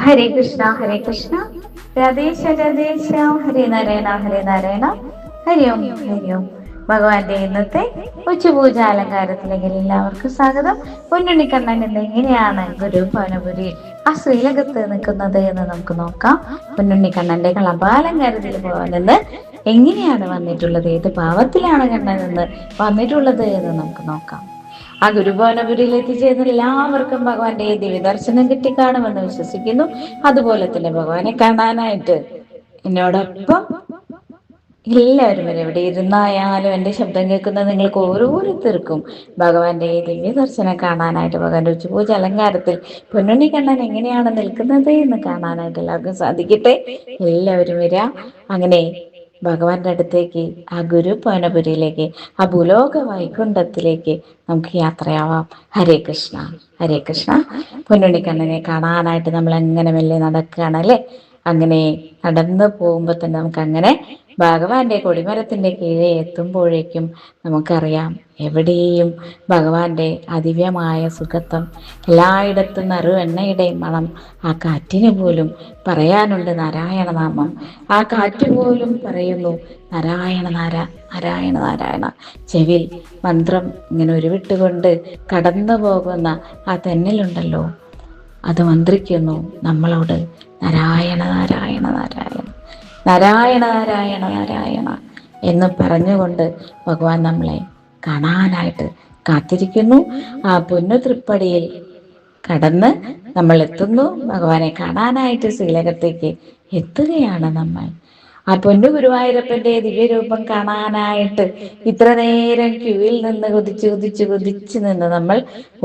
ഹരേ കൃഷ്ണ രാധേശ രാധേശ ഹരേ നാരായണ ഹരി ഓം ഹരി ഓം. ഭഗവാന്റെ ഇന്നത്തെ ഉച്ചപൂജ അലങ്കാരത്തിലേക്ക് എല്ലാവർക്കും സ്വാഗതം. പൊന്നുണ്ണിക്കണ്ണൻ ഇന്ന് എങ്ങനെയാണ് ഗുരു ഭവനപുരിയിൽ ആ ശ്രീലകത്ത് നിൽക്കുന്നത് എന്ന് നമുക്ക് നോക്കാം. പൊന്നുണ്ണിക്കണ്ണന്റെ കളഭാലങ്കാരത്തിൽ പോകാനെന്ന് എങ്ങനെയാണ് വന്നിട്ടുള്ളത്, ഏത് ഭാവത്തിലാണ് കണ്ണൻ നിന്ന് വന്നിട്ടുള്ളത് എന്ന് നമുക്ക് നോക്കാം. ആ ഗുരുഭവനപുരിയിൽ എത്തിച്ചേർന്ന എല്ലാവർക്കും ഭഗവാന്റെ ദിവ്യദർശനം കിട്ടിക്കാണുമെന്ന് വിശ്വസിക്കുന്നു. അതുപോലെ തന്നെ ഭഗവാനെ കാണാനായിട്ട് എന്നോടൊപ്പം എല്ലാവരും വരെ എവിടെ ഇരുന്നായാലും എൻ്റെ ശബ്ദം കേൾക്കുന്ന നിങ്ങൾക്ക് ഓരോരുത്തർക്കും ഭഗവാന്റെ ദിവ്യ ദർശനം കാണാനായിട്ട്, ഭഗവാന്റെ ഉച്ചപൂജ അലങ്കാരത്തിൽ പൊന്നുണ്ണി കണ്ണൻ എങ്ങനെയാണ് നിൽക്കുന്നത് എന്ന് കാണാനായിട്ട് എല്ലാവർക്കും സാധിക്കട്ടെ. എല്ലാവരും വരിക. അങ്ങനെ ഭഗവാന്റെ അടുത്തേക്ക്, ആ ഗുരു ഭവനപുരിയിലേക്ക്, ആ ഭൂലോക വൈകുണ്ഠത്തിലേക്ക് നമുക്ക് യാത്രയാവാം. ഹരേ കൃഷ്ണ ഹരേ കൃഷ്ണ. പൊന്നുണ്ണിക്കണ്ണനെ കാണാനായിട്ട് നമ്മൾ എങ്ങനെ മെല്ലെ നടക്കുകയാണല്ലേ. അങ്ങനെ നടന്നു പോകുമ്പോൾ തന്നെ നമുക്ക് അങ്ങനെ ഭഗവാന്റെ കൊടിമരത്തിന്റെ കീഴെ എത്തുമ്പോഴേക്കും നമുക്കറിയാം എവിടെയും ഭഗവാന്റെ അതിവ്യമായ സുഖത്വം, എല്ലായിടത്തും നറു എണ്ണയുടെയും മണം. ആ കാറ്റിന് പോലും പറയാനുണ്ട് നാരായണനാമം. ആ കാറ്റ് പോലും പറയുന്നു നാരായണ നാരായണ നാരായണ. ചെവിൽ മന്ത്രം ഇങ്ങനെ ഉരുവിട്ടുകൊണ്ട് കടന്നു പോകുന്ന ആ തെന്നലുണ്ടല്ലോ, അത് മന്ത്രിക്കുന്നു നമ്മളോട് നാരായണ നാരായണ നാരായണ നാരായണ നാരായണ നാരായണ എന്ന് പറഞ്ഞുകൊണ്ട് ഭഗവാൻ നമ്മളെ കാണാനായിട്ട് കാത്തിരിക്കുന്നു. ആ പൊന്നു തൃപ്പടിയിൽ കടന്ന് നമ്മൾ എത്തുന്നു. ഭഗവാനെ കാണാനായിട്ട് ശ്രീലകത്തേക്ക് എത്തുകയാണ് നമ്മൾ. ആ പൊന്നു ഗുരുവായൂരപ്പന്റെ ദിവ്യരൂപം കാണാനായിട്ട് ഇത്ര നേരം ക്യൂവിൽ നിന്ന് കുതിച്ച് നിന്ന് നമ്മൾ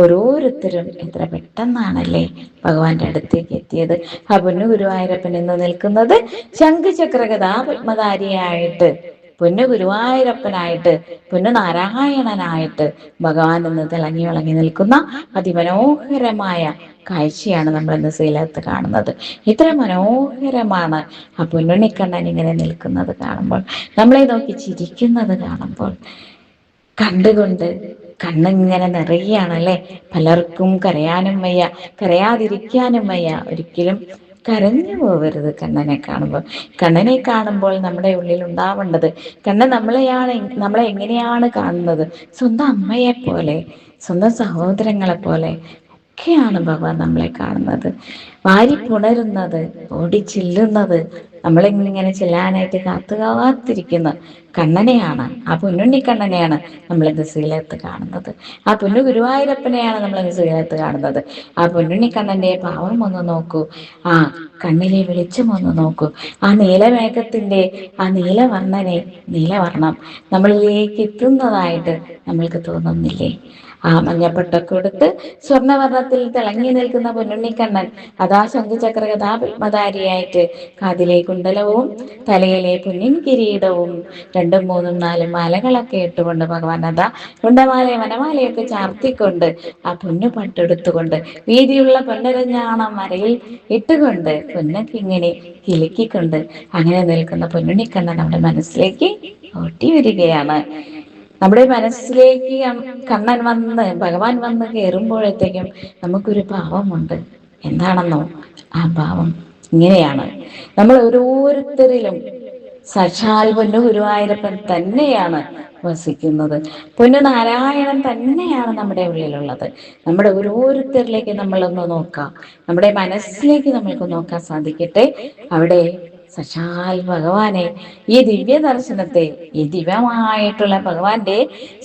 ഓരോരുത്തരും എത്ര പെട്ടെന്നാണല്ലേ ഭഗവാന്റെ അടുത്തേക്ക് എത്തിയത്. ആ പൊന്നു ഗുരുവായൂരപ്പൻ എന്ന് നിൽക്കുന്നത് ശംഖുചക്ര ഗദാപത്മധാരിയായിട്ട്, പൊന്നു ഗുരുവായൂരപ്പനായിട്ട്, പൊന്നു നാരായണനായിട്ട് ഭഗവാൻ എന്ന് തിളങ്ങി വിളങ്ങി നിൽക്കുന്ന അതിമനോഹരമായ കാഴ്ചയാണ് നമ്മൾ ഇന്ന് ശ്രീലകത്ത് കാണുന്നത്. ഇത്ര മനോഹരമാണ് ആ പൊന്നുണ്ണിക്കണ്ണൻ ഇങ്ങനെ നിൽക്കുന്നത് കാണുമ്പോൾ, നമ്മളെ നോക്കി ചിരിക്കുന്നത് കാണുമ്പോൾ കണ്ടുകൊണ്ട് കണ്ണിങ്ങനെ നിറയുകയാണല്ലേ. പലർക്കും കരയാനും വയ്യ, കരയാതിരിക്കാനും വയ്യ. ഒരിക്കലും കരഞ്ഞു പോകരുത് കണ്ണനെ കാണുമ്പോൾ. കണ്ണനെ കാണുമ്പോൾ നമ്മുടെ ഉള്ളിൽ ഉണ്ടാവേണ്ടത്, കണ്ണൻ നമ്മളെ എങ്ങനെയാണ് കാണുന്നത്? സ്വന്തം അമ്മയെ പോലെ, സ്വന്തം സഹോദരങ്ങളെ പോലെ ഒക്കെയാണ് ഭഗവാൻ നമ്മളെ കാണുന്നത്. വാരി പുണരുന്നത്, ഓടി ചെല്ലുന്നത്, നമ്മളിങ്ങനെ ചെല്ലാനായിട്ട് കാത്തിരിക്കുന്ന കണ്ണനെയാണ്, ആ പൊന്നുണ്ണിക്കണ്ണനെയാണ് നമ്മളിന്ന് ശ്രീലകത്ത് കാണുന്നത്. ആ പൊന്നു ഗുരുവായൂരപ്പനെയാണ് നമ്മളിന്ന് ശ്രീലകത്ത് കാണുന്നത്. ആ പൊന്നുണ്ണിക്കണ്ണന്റെ ഭാവം ഒന്ന് നോക്കൂ, ആ കണ്ണിലെ വെളിച്ചം ഒന്ന് നോക്കൂ. ആ നീലമേഘത്തിന്റെ ആ നീലവർണ്ണം നമ്മളിലേക്ക് എത്തുന്നതായിട്ട് നമ്മൾക്ക് തോന്നുന്നില്ലേ? ആ മഞ്ഞപ്പൊട്ടൊക്കെ എടുത്ത് സ്വർണ്ണവർണ്ണത്തിൽ തിളങ്ങി നിൽക്കുന്ന പൊന്നുണ്ണിക്കണ്ണൻ അതാ ശംഖുചക്ര ഗദാപത്മധാരിയായിട്ട്, കാതിലെ കുണ്ടലവും തലയിലെ പൊന്നിൻ കിരീടവും 2, 3, 4 മാലകളൊക്കെ ഇട്ടുകൊണ്ട് ഭഗവാൻ അതാ വനമാലയൊക്കെ ചാർത്തിക്കൊണ്ട്, ആ പൊന്നു പട്ടെടുത്തുകൊണ്ട്, വീതിയുള്ള പൊന്നരഞ്ഞാണം മരയിൽ ഇട്ടുകൊണ്ട്, പൊന്നൊക്കെ ഇങ്ങനെ കിലുക്കിക്കൊണ്ട് അങ്ങനെ നിൽക്കുന്ന പൊന്നുണ്ണിക്കണ്ണൻ നമ്മുടെ മനസ്സിലേക്ക് ഓട്ടി വരികയാണ്. നമ്മുടെ മനസ്സിലേക്ക് കണ്ണൻ ഭഗവാൻ വന്ന് കയറുമ്പോഴത്തേക്കും നമുക്കൊരു ഭാവമുണ്ട്. എന്താണെന്നോ? ആ ഭാവം ഇങ്ങനെയാണ്. നമ്മൾ ഓരോരുത്തരിലും സാക്ഷാൽ പൊന്നു ഗുരുവായൂരപ്പൻ തന്നെയാണ് വസിക്കുന്നത്. പൊന്നു നാരായണൻ തന്നെയാണ് നമ്മുടെ ഉള്ളിലുള്ളത്. നമ്മുടെ ഓരോരുത്തരിലേക്ക് നമ്മളൊന്ന് നോക്കാം, നമ്മുടെ മനസ്സിലേക്ക് നമ്മൾക്ക് നോക്കാൻ സാധിക്കട്ടെ. അവിടെ സാക്ഷാൽ ഭഗവാനെ, ഈ ദിവ്യ ദർശനത്തെ, ഈ ദിവ്യമായിട്ടുള്ള ഭഗവാന്റെ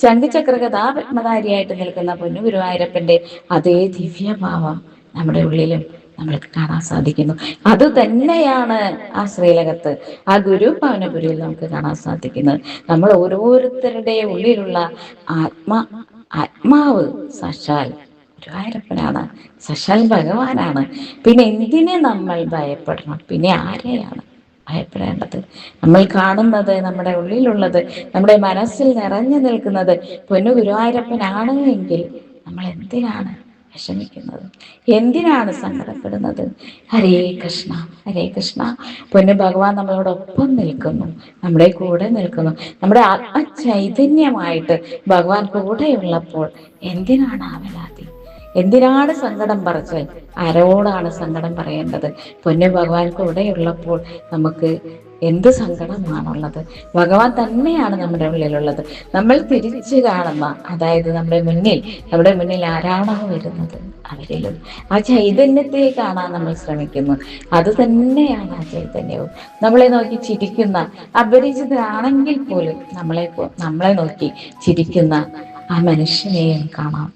ശംഖുചക്ര ഗദാപത്മധാരിയായിട്ട് നിൽക്കുന്ന പൊന്നു ഗുരുവായൂരപ്പന്റെ അതേ ദിവ്യഭാവം നമ്മുടെ ഉള്ളിലും നമ്മൾക്ക് കാണാൻ സാധിക്കുന്നു. അത് തന്നെയാണ് ആ ശ്രീലകത്ത്, ആ ഗുരു ഭവനപുരിയിൽ നമുക്ക് കാണാൻ സാധിക്കുന്നത്. നമ്മൾ ഓരോരുത്തരുടെ ഉള്ളിലുള്ള ആത്മാവ് സാക്ഷാൽ ഗുരുവായൂരപ്പനാണ്, സാക്ഷാൽ ഭഗവാനാണ്. പിന്നെ എന്തിനെ നമ്മൾ ഭയപ്പെടണം? പിന്നെ ആരെയാണ് ഭയപ്പെടേണ്ടത്? നമ്മൾ കാണുന്നത്, നമ്മുടെ ഉള്ളിലുള്ളത്, നമ്മുടെ മനസ്സിൽ നിറഞ്ഞു നിൽക്കുന്നത് പൊന്നു ഗുരുവായൂരപ്പനാണ് എങ്കിൽ നമ്മൾ എന്തിനാണ് വിഷമിക്കുന്നത്? എന്തിനാണ് സങ്കടപ്പെടുന്നത്? ഹരേ കൃഷ്ണ ഹരേ കൃഷ്ണ. പൊന്നു ഭഗവാൻ നമ്മളോടൊപ്പം നിൽക്കുന്നു, നമ്മുടെ കൂടെ നിൽക്കുന്നു. നമ്മുടെ ആത്മചൈതന്യമായിട്ട് ഭഗവാൻ കൂടെയുള്ളപ്പോൾ എന്തിനാണ് ആവലാതി? എന്തിനാണ് സങ്കടം പറച്ചൽ? ആരോടാണ് സങ്കടം പറയേണ്ടത്? പൊന്നു ഭഗവാൻ കൂടെയുള്ളപ്പോൾ നമുക്ക് എന്ത് സങ്കടമാണുള്ളത്? ഭഗവാൻ തന്നെയാണ് നമ്മുടെ ഉള്ളിലുള്ളത്. നമ്മൾ തിരിച്ചു കാണുന്ന, അതായത് നമ്മുടെ മുന്നിൽ ആരാണോ വരുന്നത് അവരിലും ആ ചൈതന്യത്തെ കാണാൻ നമ്മൾ ശ്രമിക്കുന്നു. അത് തന്നെയാണ് ആ ചൈതന്യവും. നമ്മളെ നോക്കി ചിരിക്കുന്ന, അപരിചിതരാണെങ്കിൽ പോലും നമ്മളെ നോക്കി ചിരിക്കുന്ന ആ മനുഷ്യനെയും കാണാം.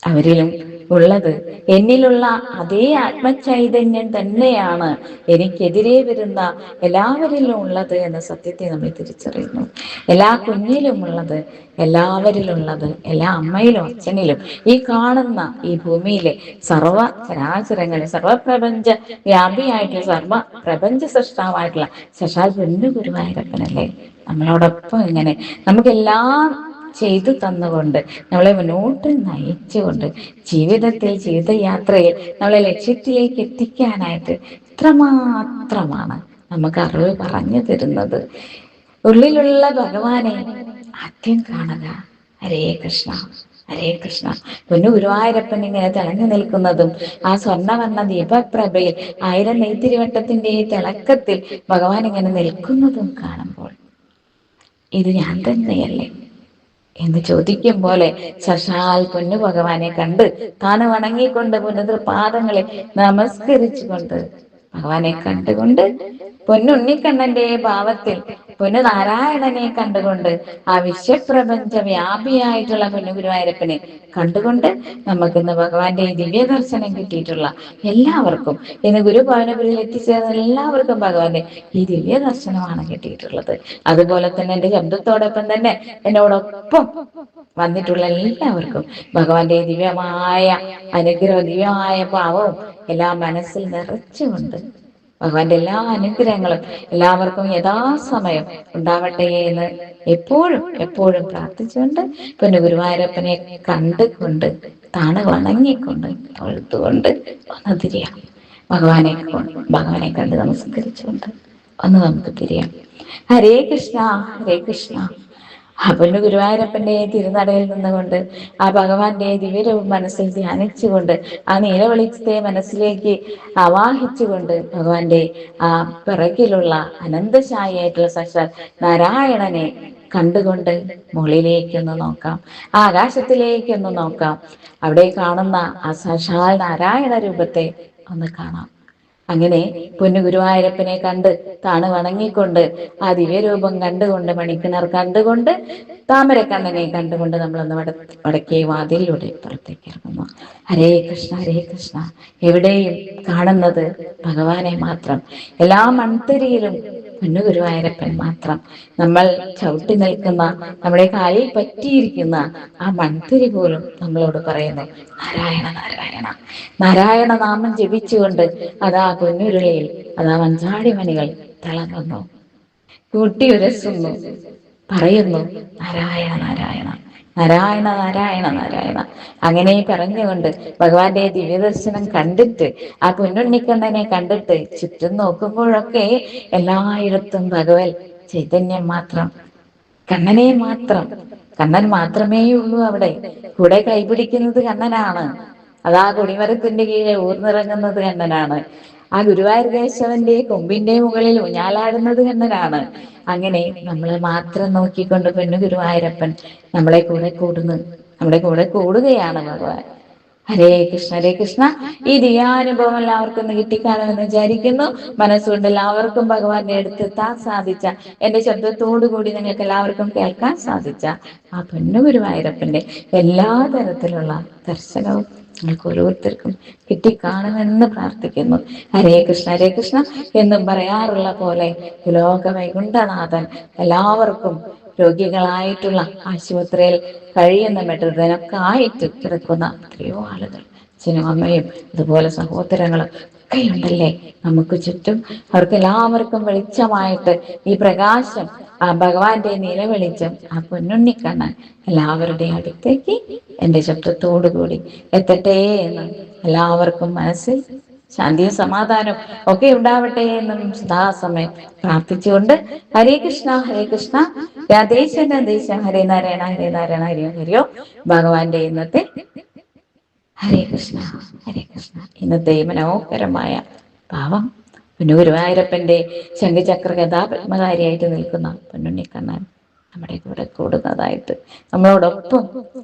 അവരിലും ഉള്ളത് എന്നിലുള്ള അതേ ആത്മചൈതന്യം തന്നെയാണ് എനിക്കെതിരെ വരുന്ന എല്ലാവരിലും ഉള്ളത് എന്ന സത്യത്തെ നമ്മൾ തിരിച്ചറിയുന്നു. എല്ലാ കുഞ്ഞിലുമുള്ളത്, എല്ലാവരിലുള്ളത്, എല്ലാ അമ്മയിലും അച്ഛനിലും, ഈ കാണുന്ന ഈ ഭൂമിയിലെ സർവ ചരാചരങ്ങളിൽ സർവപ്രപഞ്ച വ്യാപിയായിട്ടുള്ള സർവ പ്രപഞ്ച സൃഷ്ടാവായിട്ടുള്ള സാക്ഷാൽ പൊന്നു ഗുരുവായൂരപ്പനല്ലേ നമ്മളോടൊപ്പം ഇങ്ങനെ നമുക്കെല്ലാം ചെയ്തു തന്നുകൊണ്ട് നമ്മളെ മുന്നോട്ട് നയിച്ചുകൊണ്ട് ജീവിതയാത്രയിൽ നമ്മളെ ലക്ഷ്യത്തിലേക്ക് എത്തിക്കാനായിട്ട് ഇത്രമാത്രമാണ് നമുക്ക് അറിവ് പറഞ്ഞു തരുന്നത്. ഉള്ളിലുള്ള ഭഗവാനെ ആദ്യം കാണുക. ഹരേ കൃഷ്ണ, ഹരേ കൃഷ്ണ. പൊന്നു ഗുരുവായൂരപ്പൻ ഇങ്ങനെ തിളങ്ങി നിൽക്കുന്നതും ആ സ്വർണ്ണവർണ്ണ ദീപപ്രഭയിൽ 1000 നെയ്ത്തിരിവട്ടത്തിന്റെ തിളക്കത്തിൽ ഭഗവാൻ ഇങ്ങനെ നിൽക്കുന്നതും കാണുമ്പോൾ ഇത് ഞാൻ തന്നെയല്ലേ എന്ന് ചോദിക്കും പോലെ സശാൽ പൊന്നു ഭഗവാനെ കണ്ട് താന് വണങ്ങിക്കൊണ്ട് പാദങ്ങളെ നമസ്കരിച്ചുകൊണ്ട് ഭഗവാനെ കണ്ടുകൊണ്ട് പൊന്നുണ്ണിക്കണ്ണന്റെ ഭാവത്തിൽ പൊന്നു നാരായണനെ കണ്ടുകൊണ്ട് ആ വിശ്വപ്രപഞ്ച വ്യാപിയായിട്ടുള്ള പൊന്നു ഗുരുവായൂരപ്പനെ കണ്ടുകൊണ്ട് നമുക്കിന്ന് ഭഗവാന്റെ ദിവ്യ ദർശനം കിട്ടിയിട്ടുള്ള എല്ലാവർക്കും, ഇന്ന് ഗുരുഭവനപുരിയിൽ എത്തിച്ചേർന്ന എല്ലാവർക്കും ഭഗവാന്റെ ഈ ദിവ്യ ദർശനമാണ് കിട്ടിയിട്ടുള്ളത്. അതുപോലെ തന്നെ എൻ്റെ ശബ്ദത്തോടൊപ്പം തന്നെ എന്നോടൊപ്പം വന്നിട്ടുള്ള എല്ലാവർക്കും ഭഗവാന്റെ ദിവ്യമായ അനുഗ്രഹവും ദിവ്യമായ ഭാവവും എല്ലാം മനസ്സിൽ നിറച്ചുകൊണ്ട് ഭഗവാന്റെ എല്ലാ അനുഗ്രഹങ്ങളും എല്ലാവർക്കും യഥാസമയം ഉണ്ടാവട്ടെ എന്ന് എപ്പോഴും എപ്പോഴും പ്രാർത്ഥിച്ചുകൊണ്ട് പിന്നെ ഗുരുവായൂരപ്പനെ കണ്ടുകൊണ്ട് താണ് വണങ്ങിക്കൊണ്ട് തൊഴുത്തുകൊണ്ട് ഒന്ന് തിരിയാം. ഭഗവാനെ കണ്ട് നമസ്കരിച്ചുകൊണ്ട് ഒന്ന് നമുക്ക് തിരിയാം. ഹരേ കൃഷ്ണ, ഹരേ കൃഷ്ണ. പൊന്നു ഗുരുവായൂരപ്പന്റെ തിരുനടയിൽ നിന്നുകൊണ്ട് ആ ഭഗവാന്റെ ദിവ്യരൂപം മനസ്സിൽ ധ്യാനിച്ചുകൊണ്ട് ആ നീലവെളിച്ചത്തെ മനസ്സിലേക്ക് ആവാഹിച്ചുകൊണ്ട് ഭഗവാന്റെ ആ പിറകിലുള്ള അനന്തശായിയായിട്ടുള്ള സാക്ഷാൽ നാരായണനെ കണ്ടുകൊണ്ട് മുകളിലേക്കൊന്ന് നോക്കാം, ആ ആകാശത്തിലേക്കൊന്ന് നോക്കാം. അവിടെ കാണുന്ന ആ സാക്ഷാൽ നാരായണ രൂപത്തെ ഒന്ന് കാണാം. അങ്ങനെ പൊന്നു ഗുരുവായൂരപ്പനെ കണ്ട് താണ് വണങ്ങിക്കൊണ്ട് ആ ദിവ്യരൂപം കണ്ടുകൊണ്ട് മണിക്കിണർ കണ്ടുകൊണ്ട് താമരക്കണ്ണനെ കണ്ടുകൊണ്ട് നമ്മളൊന്ന് വടക്കേ വാതിലിലൂടെ പുറത്തേക്ക് ഇറങ്ങുന്നു. ഹരേ കൃഷ്ണ, ഹരേ കൃഷ്ണ. എവിടെയും കാണുന്നത് ഭഗവാനെ മാത്രം. എല്ലാ മൺതരിയിലും പൊന്നു ഗുരുവായൂരപ്പൻ മാത്രം. നമ്മൾ ചവിട്ടി നിൽക്കുന്ന, നമ്മുടെ കാലിൽ പറ്റിയിരിക്കുന്ന ആ മൺതിരി പോലും നമ്മളോട് പറയുന്നു നാരായണ നാരായണ. നാരായണ നാമം ജപിച്ചുകൊണ്ട് അതാ പൊന്നുരുളിയിൽ അതാ മഞ്ചാടിമണികൾ തിളങ്ങുന്നു, കൂട്ടിയുരസുന്നു, പറയുന്നു നാരായണ നാരായണ നാരായണ നാരായണ നാരായണ. അങ്ങനെ പറഞ്ഞുകൊണ്ട് ഭഗവാന്റെ ദിവ്യദർശനം കണ്ടിട്ട് ആ പൊന്നുണ്ണിക്കണ്ണനെ കണ്ടിട്ട് ചുറ്റും നോക്കുമ്പോഴൊക്കെ എല്ലായിടത്തും ഭഗവത് ചൈതന്യം മാത്രം, കണ്ണനെ മാത്രം. കണ്ണൻ മാത്രമേ ഉള്ളൂ അവിടെ. കൂടെ കൈപിടിക്കുന്നത് കണ്ണനാണ്. അതാ കൊടിമരത്തിന്റെ കീഴെ ഊർന്നിറങ്ങുന്നത് കണ്ണനാണ്. ആ ഗുരുവായൂർ കേശവന്റെ കൊമ്പിന്റെ മുകളിൽ ഊഞ്ഞാലാടുന്നത് കണ്ണനാണ്. അങ്ങനെ നമ്മളെ മാത്രം നോക്കിക്കൊണ്ട് പൊന്നു ഗുരുവായൂരപ്പൻ നമ്മുടെ കൂടെ കൂടുകയാണ് ഭഗവാൻ. ഹരേ കൃഷ്ണ, ഹരേ കൃഷ്ണ. ഈ ദിയാനുഭവം എല്ലാവർക്കും ഒന്ന് കിട്ടിക്കാണുമെന്ന് വിചാരിക്കുന്നു. മനസ്സുകൊണ്ട് എല്ലാവർക്കും ഭഗവാന്റെ അടുത്തെത്താൻ സാധിച്ച, എന്റെ ശബ്ദത്തോടു കൂടി നിങ്ങൾക്ക് എല്ലാവർക്കും കേൾക്കാൻ സാധിച്ച ആ പൊന്നു ഗുരുവായൂരപ്പന്റെ എല്ലാ തരത്തിലുള്ള ദർശനവും നിങ്ങൾക്ക് ഓരോരുത്തർക്കും കിട്ടിക്കാണുമെന്ന് പ്രാർത്ഥിക്കുന്നു. ഹരേ കൃഷ്ണ, ഹരേ കൃഷ്ണ എന്നും പറയാറുള്ള പോലെ ലോക വൈകുണ്ഠനാഥൻ എല്ലാവർക്കും രോഗികളായിട്ടുള്ള, ആശുപത്രിയിൽ കഴിയുന്ന, മെട്രിനൊക്കെ ആയിട്ട് കിടക്കുന്ന എത്രയോ ആളുകൾ, അച്ഛനും അമ്മയും അതുപോലെ സഹോദരങ്ങളും ഒക്കെ ഉണ്ടല്ലേ നമുക്ക് ചുറ്റും. അവർക്ക് എല്ലാവർക്കും വെളിച്ചമായിട്ട് ഈ പ്രകാശം, ആ ഭഗവാന്റെ നിലവെളിച്ചം, ആ പൊന്നുണ്ണിക്കണ്ണൻ എല്ലാവരുടെയും അടുത്തേക്ക് എൻ്റെ ശബ്ദത്തോടുകൂടി എത്തട്ടെ എന്ന് എല്ലാവർക്കും മനസ്സിൽ ശാന്തിയും സമാധാനവും ഒക്കെ ഉണ്ടാവട്ടെ എന്നും സദാസമയം പ്രാർത്ഥിച്ചുകൊണ്ട് ഹരേ കൃഷ്ണ, ഹരേ കൃഷ്ണ. രാധേശ രാധേശ. ഹരേ നാരായണ, ഹരേ നാരായണ, ഹരിയോ ഹരിയോ. ഭഗവാന്റെ ഇന്നത്തെ ഹരേ കൃഷ്ണ, ഹരേ കൃഷ്ണ. ഇന്നത്തെ മനോഹരമായ ഭാവം ഗുരുവായൂരപ്പന്റെ ശംഖചക്ര ഗദാപത്മകാരിയായിട്ട് നിൽക്കുന്ന പൊന്നുണ്ണിക്കണ്ണൻ നമ്മുടെ കൂടെ കൂടുന്നതായിട്ട്, നമ്മളോടൊപ്പം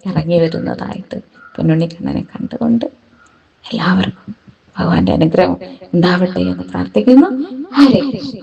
ഇറങ്ങി വരുന്നതായിട്ട് പൊന്നുണ്ണിക്കണ്ണനെ കണ്ടുകൊണ്ട് എല്ലാവർക്കും ഭഗവാന്റെ അനുഗ്രഹം ഉണ്ടാവട്ടെ എന്ന് പ്രാർത്ഥിക്കുന്നു. ഹരേ കൃഷ്ണ.